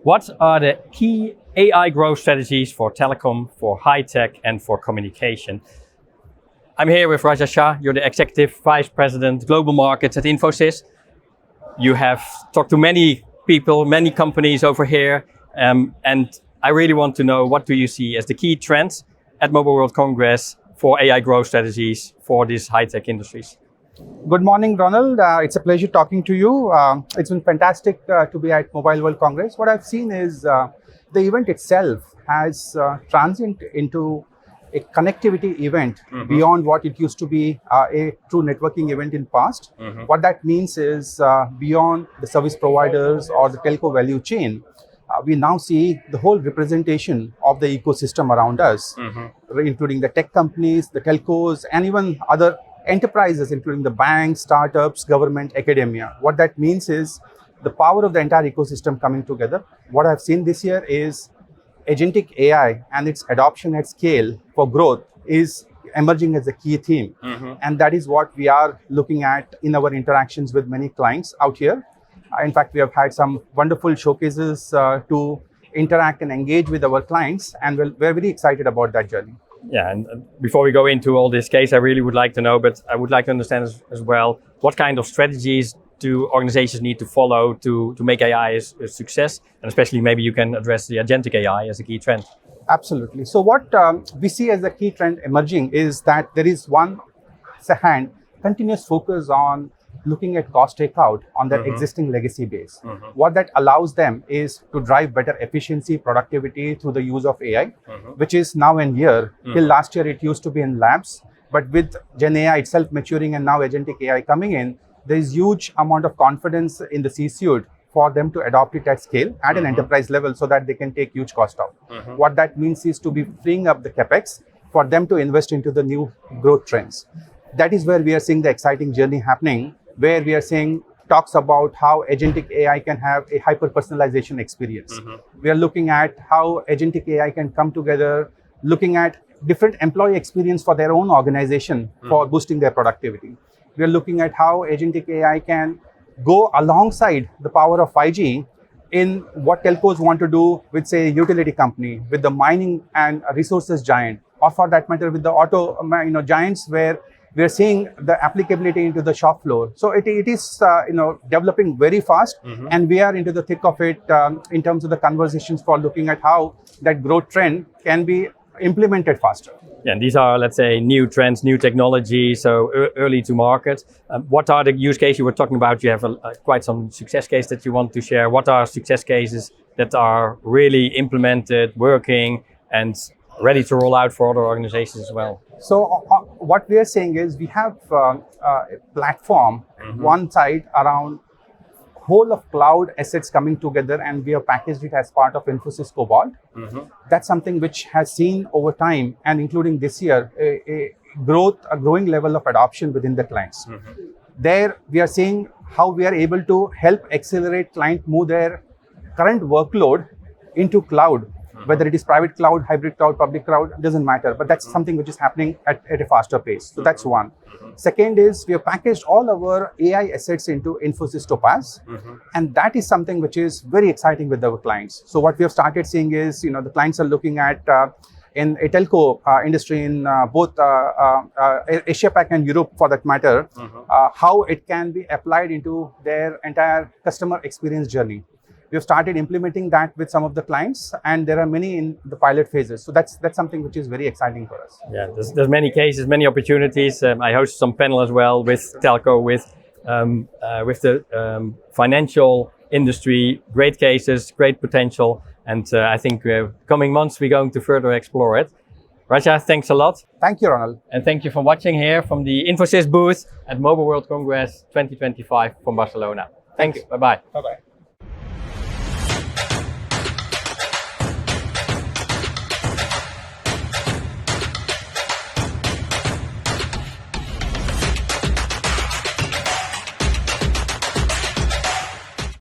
What are the key AI growth strategies for telecom, for high-tech, and for communication? I'm here with Raja Shah. You're the Executive Vice President, Global Markets at Infosys. You have talked to many people, many companies over here, and I really want to know, what do you see as the key trends at Mobile World Congress for AI growth strategies for these high-tech industries? Good morning, Ronald. It's a pleasure talking to you. It's been fantastic to be at Mobile World Congress. What I've seen is the event itself has transitioned into a connectivity event beyond what it used to be a true networking event in past. What that means is beyond the service providers or the telco value chain, we now see the whole representation of the ecosystem around us, including the tech companies, the telcos, and even other enterprises, including the banks, startups, government, academia. What that means is the power of the entire ecosystem coming together. What I've seen this year is agentic AI and its adoption at scale for growth is emerging as a key theme. And that is what we are looking at in our interactions with many clients out here. In fact, we have had some wonderful showcases to interact and engage with our clients, and we're very excited about that journey. Yeah, and before we go into all this case, I really would like to know, but I would like to understand as well, what kind of strategies do organizations need to follow to make AI a success? And especially maybe you can address the agentic AI as a key trend. Absolutely. So what we see as a key trend emerging is that there is continuous focus on looking at cost takeout on their existing legacy base. What that allows them is to drive better efficiency, productivity through the use of AI, which is now in here. Till last year, it used to be in labs, but with Gen AI itself maturing and now agentic AI coming in, there is huge amount of confidence in the C-suite for them to adopt it at scale at an enterprise level so that they can take huge cost out. What that means is to be freeing up the capex for them to invest into the new growth trends. That is where we are seeing the exciting journey happening, where we are seeing talks about how agentic AI can have a hyper-personalization experience. We are looking at how agentic AI can come together, looking at different employee experience for their own organization for boosting their productivity. We are looking at how agentic AI can go alongside the power of 5G in what telcos want to do with, say, a utility company, with the mining and resources giant, or for that matter, with the auto giants, where we are seeing the applicability into the shop floor. So it is developing very fast, and we are into the thick of it in terms of the conversations for looking at how that growth trend can be implemented faster. Yeah, and these are, let's say, new trends, new technology, so early to market. What are the use cases you were talking about? You have quite some success case that you want to share. What are success cases that are really implemented, working, and ready to roll out for other organizations as well? So what we are saying is we have a platform, one side around whole of cloud assets coming together, and we have packaged it as part of Infosys Cobalt. That's something which has seen over time, and including this year, a growing level of adoption within the clients. There we are seeing how we are able to help accelerate client move their current workload into cloud, whether it is private cloud, hybrid cloud, public cloud, doesn't matter, but that's something which is happening at a faster pace. So that's one. Second is we have packaged all our AI assets into Infosys Topaz, and that is something which is very exciting with our clients. So what we have started seeing is, the clients are looking at in a telco industry in both Asia Pac and Europe, for that matter, how it can be applied into their entire customer experience journey. We have started implementing that with some of the clients, and there are many in the pilot phases. So that's something which is very exciting for us. Yeah, there's many cases, many opportunities. I host some panel as well with Telco, with the financial industry. Great cases, great potential, and I think coming months we're going to further explore it. Raja, thanks a lot. Thank you, Ronald. And thank you for watching here from the Infosys booth at Mobile World Congress 2025 from Barcelona. Thanks. Bye-bye. Bye-bye.